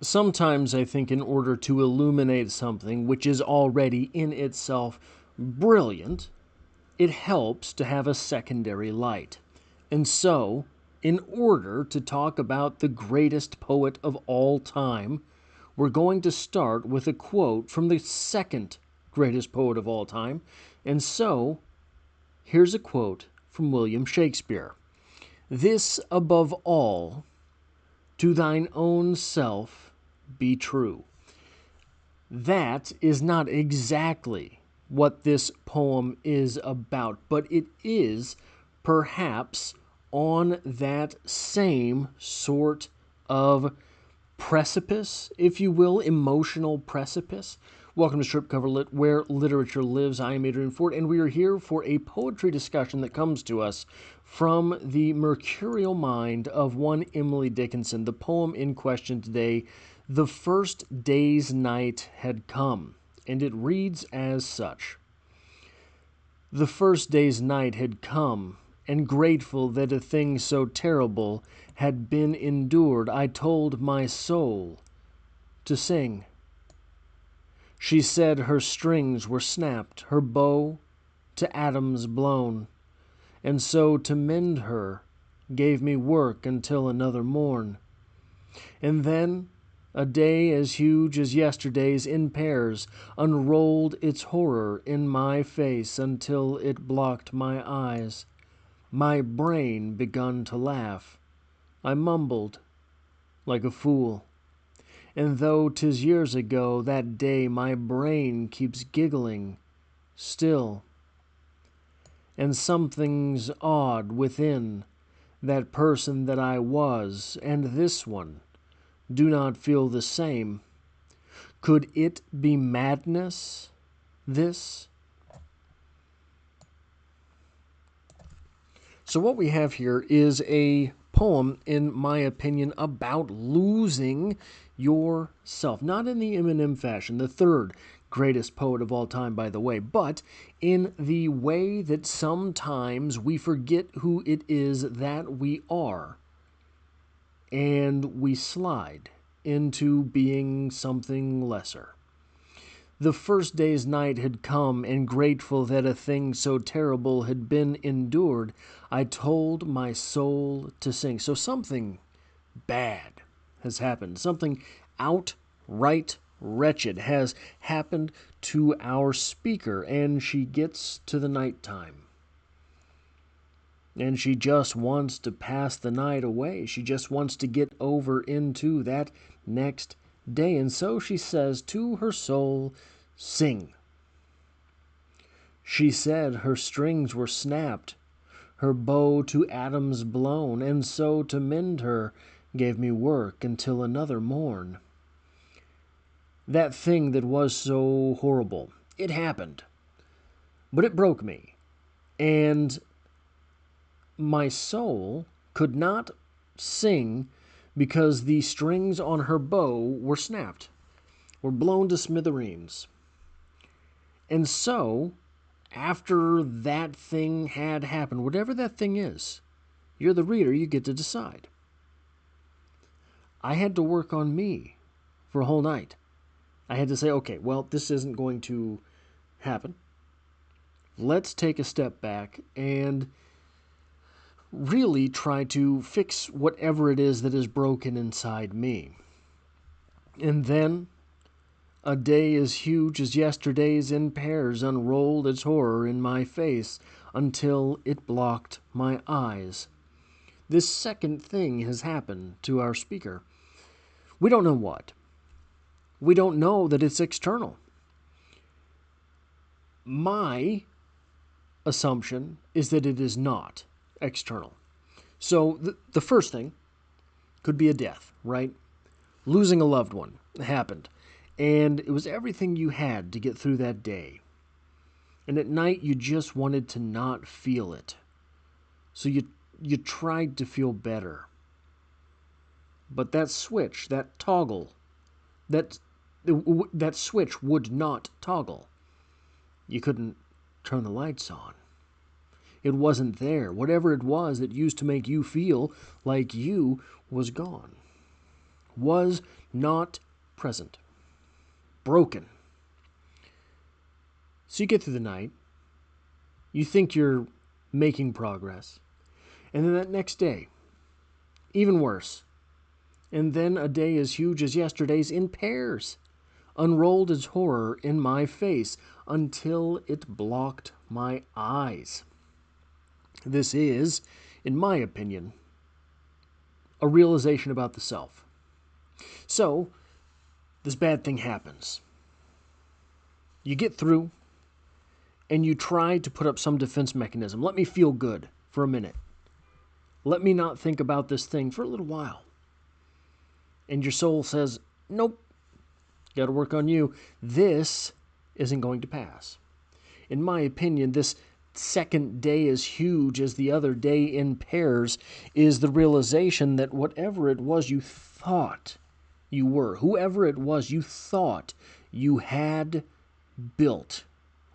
Sometimes I think in order to illuminate something which is already in itself brilliant, it helps to have a secondary light. And so, in order to talk about the greatest poet of all time, we're going to start with a quote from the second greatest poet of all time. And so, here's a quote from William Shakespeare. "This above all, to thine own self be true." That is not exactly what this poem is about, but it is perhaps on that same sort of precipice, if you will, emotional precipice. Welcome to Strip Cover Lit, where literature lives. I am Adrian Ford, and we are here for a poetry discussion that comes to us from the mercurial mind of one Emily Dickinson. The poem in question today, "The First Day's Night Had Come," and it reads as such. "The first day's night had come, and grateful that a thing so terrible had been endured, I told my soul to sing. She said her strings were snapped, her bow to atoms blown, and so to mend her gave me work until another morn. And then a day as huge as yesterday's in pairs unrolled its horror in my face until it blocked my eyes. My brain begun to laugh. I mumbled like a fool. And though 'tis years ago that day, my brain keeps giggling still. And something's odd within that person that I was, and this one do not feel the same. Could it be madness, this?" So what we have here is a poem, in my opinion, about losing yourself. Not in the Eminem fashion, the third greatest poet of all time, by the way, but in the way that sometimes we forget who it is that we are, and we slide into being something lesser. "The first day's night had come, and grateful that a thing so terrible had been endured, I told my soul to sing." So something bad has happened. Something outright wretched has happened to our speaker, and she gets to the nighttime. And she just wants to pass the night away. She just wants to get over into that next day. And so she says to her soul, "Sing." She said her strings were snapped, her bow to atoms blown, and so to mend her gave me work until another morn. That thing that was so horrible, it happened, but it broke me, and my soul could not sing because the strings on her bow were snapped, were blown to smithereens. And so, after that thing had happened, whatever that thing is, you're the reader, you get to decide. I had to work on me for a whole night. I had to say, okay, well, this isn't going to happen. Let's take a step back and really try to fix whatever it is that is broken inside me. And then a day as huge as yesterday's in pairs unrolled its horror in my face until it blocked my eyes. This second thing has happened to our speaker. We don't know what. We don't know that it's external. My assumption is that it is not external. So the first thing could be a death, right? Losing a loved one happened, and it was everything you had to get through that day. And at night you just wanted to not feel it. So you tried to feel better. But that switch, that toggle, that switch would not toggle. You couldn't turn the lights on. It wasn't there. Whatever it was that used to make you feel like you was gone. was not present. Broken. So you get through the night. You think you're making progress. And then that next day, even worse. And then a day as huge as yesterday's in pairs, unrolled as horror in my face until it blocked my eyes. This is, in my opinion, a realization about the self. So, this bad thing happens. You get through, and you try to put up some defense mechanism. Let me feel good for a minute. Let me not think about this thing for a little while. And your soul says, nope, got to work on you. This isn't going to pass. In my opinion, this second day as huge as the other day in pairs is the realization that whatever it was you thought you were, whoever it was you thought you had built,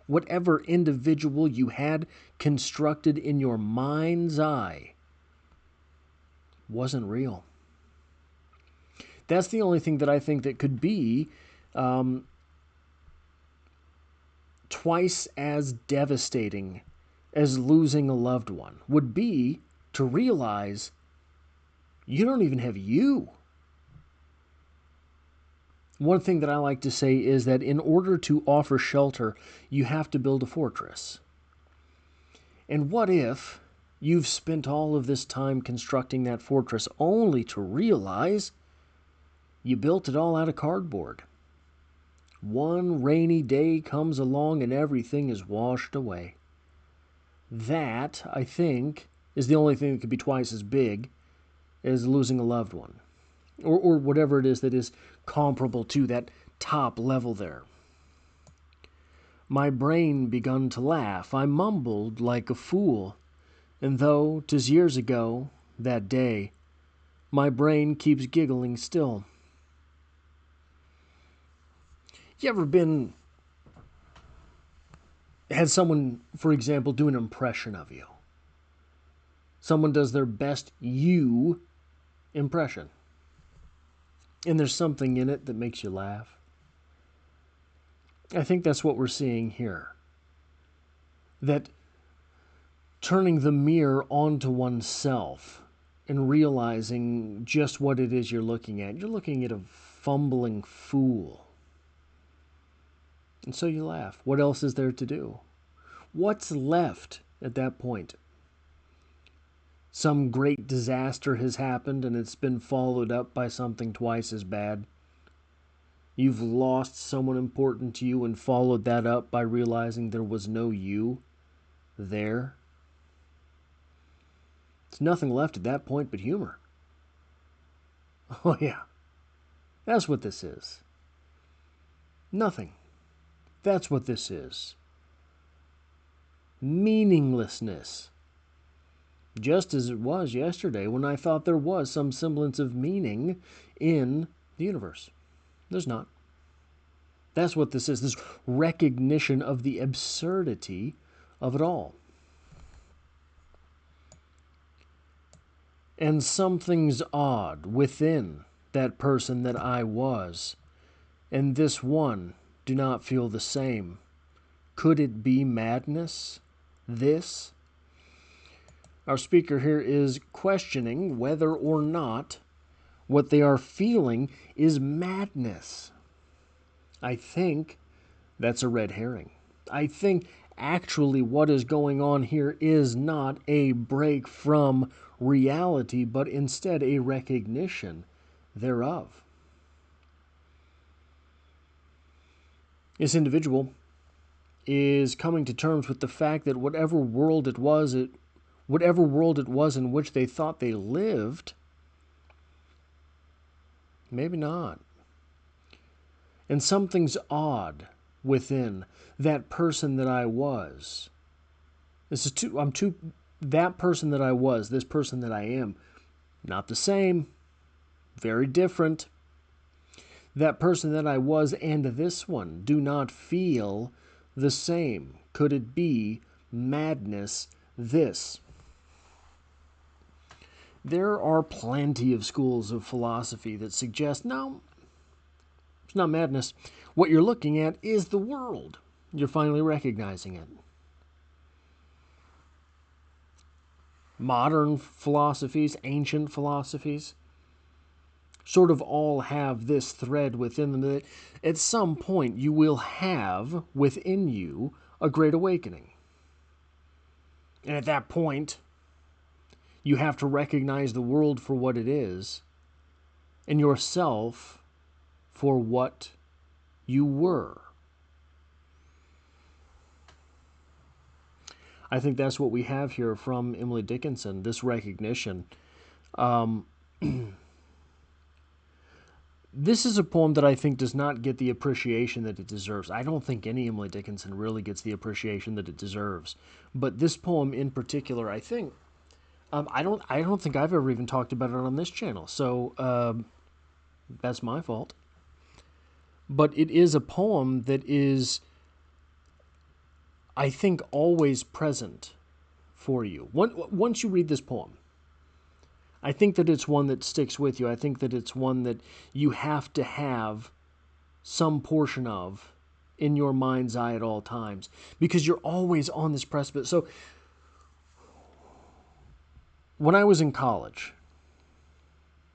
whatever individual you had constructed in your mind's eye, wasn't real. That's the only thing that I think that could be twice as devastating as losing a loved one, would be to realize you don't even have you. One thing that I like to say is that in order to offer shelter, you have to build a fortress. And what if you've spent all of this time constructing that fortress only to realize you built it all out of cardboard? One rainy day comes along and everything is washed away. That, I think, is the only thing that could be twice as big as losing a loved one. Or whatever it is that is comparable to that top level there. My brain begun to laugh. I mumbled like a fool. And though 'tis years ago, that day, my brain keeps giggling still. You ever had someone, for example, do an impression of you? Someone does their best you impression. And there's something in it that makes you laugh. I think that's what we're seeing here. That turning the mirror onto oneself and realizing just what it is you're looking at. You're looking at a fumbling fool. And so you laugh. What else is there to do? What's left at that point? Some great disaster has happened and it's been followed up by something twice as bad. You've lost someone important to you and followed that up by realizing there was no you there. There's nothing left at that point but humor. Oh yeah, that's what this is. Nothing. That's what this is. Meaninglessness. Just as it was yesterday when I thought there was some semblance of meaning in the universe. There's not. That's what this is, this recognition of the absurdity of it all. And something's odd within that person that I was, and this one do not feel the same. Could it be madness? This? Our speaker here is questioning whether or not what they are feeling is madness. I think that's a red herring. I think actually what is going on here is not a break from reality, but instead a recognition thereof. This individual is coming to terms with the fact that whatever world it was in which they thought they lived, maybe not. And something's odd within that person that I was. That person that I was, this person that I am, not the same, very different. That person that I was and this one do not feel the same. Could it be madness, this? There are plenty of schools of philosophy that suggest, no, it's not madness. What you're looking at is the world. You're finally recognizing it. Modern philosophies, ancient philosophies, sort of all have this thread within them that at some point you will have within you a great awakening. And at that point, you have to recognize the world for what it is and yourself for what you were. I think that's what we have here from Emily Dickinson, this recognition. This is a poem that I think does not get the appreciation that it deserves. I don't think any Emily Dickinson really gets the appreciation that it deserves. But this poem in particular, I think, I don't think I've ever even talked about it on this channel. So that's my fault. But it is a poem that is, I think, always present for you. Once you read this poem, I think that it's one that sticks with you. I think that it's one that you have to have some portion of in your mind's eye at all times, because you're always on this precipice. So when I was in college,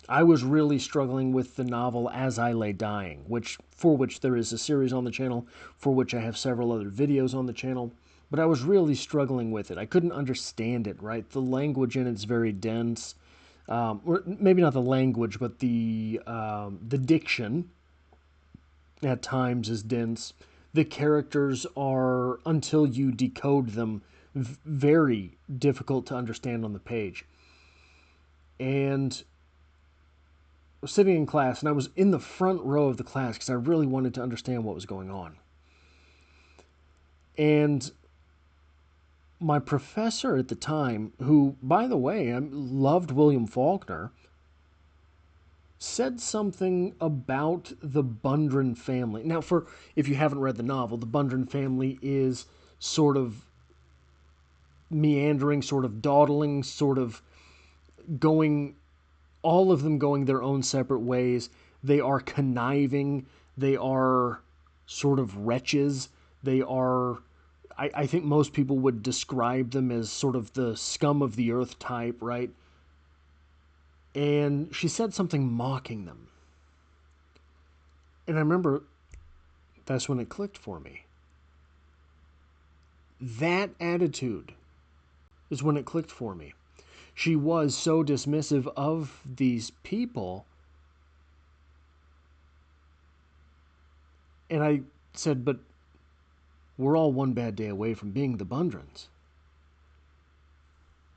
I was really struggling with the novel As I Lay Dying, for which there is a series on the channel, for which I have several other videos on the channel. But I was really struggling with it. I couldn't understand it, right? The language in it's very dense. Or maybe not the language, but the diction at times is dense. The characters are, until you decode them, very difficult to understand on the page. And I was sitting in class, and I was in the front row of the class because I really wanted to understand what was going on. And my professor at the time, who, by the way, loved William Faulkner, said something about the Bundren family. Now, if you haven't read the novel, the Bundren family is sort of meandering, sort of dawdling, sort of going, all of them going their own separate ways. They are conniving. They are sort of wretches. They are, I think most people would describe them as sort of the scum of the earth type, right? And she said something mocking them. And I remember that's when it clicked for me. That attitude is when it clicked for me. She was so dismissive of these people. And I said, but we're all one bad day away from being the Bundrens.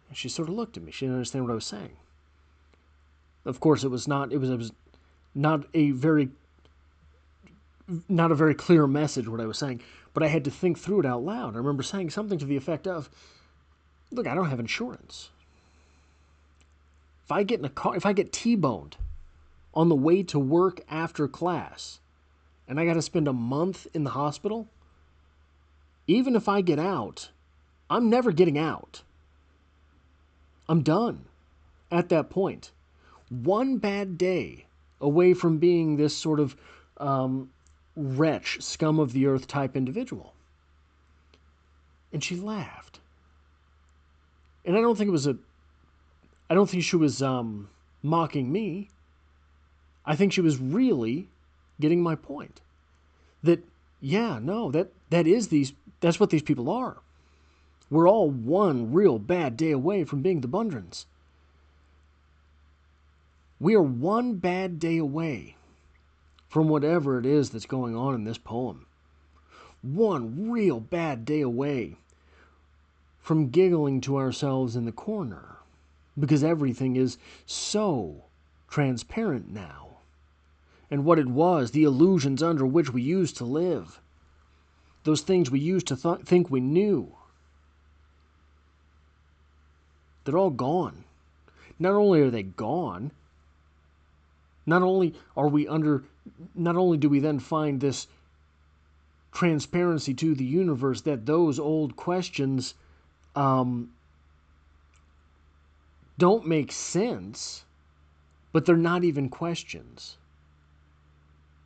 And she sort of looked at me. She didn't understand what I was saying. Of course, it was not a very clear message what I was saying, but I had to think through it out loud. I remember saying something to the effect of, look, I don't have insurance. If I get in a car, if I get T-boned on the way to work after class, and I got to spend a month in the hospital, even if I get out, I'm never getting out. I'm done at that point. One bad day away from being this sort of wretch, scum of the earth type individual. And she laughed. And I don't think she was mocking me. I think she was really getting my point. That, yeah, no, that's what these people are. We're all one real bad day away from being the Bundrens. We are one bad day away from whatever it is that's going on in this poem. One real bad day away from giggling to ourselves in the corner, because everything is so transparent now. And what it was, the illusions under which we used to live, those things we used to think we knew, they're all gone. Not only are they gone, not only do we then find this transparency to the universe that those old questions don't make sense, but they're not even questions.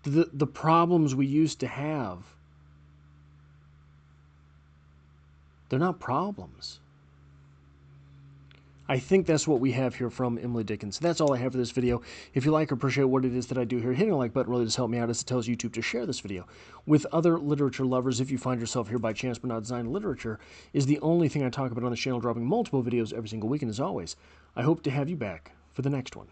The problems we used to have, they're not problems. I think that's what we have here from Emily Dickinson. That's all I have for this video. If you like or appreciate what it is that I do here, hitting the like button really does help me out, as it tells YouTube to share this video with other literature lovers. If you find yourself here by chance but not design, literature is the only thing I talk about on this channel, dropping multiple videos every single week. And as always, I hope to have you back for the next one.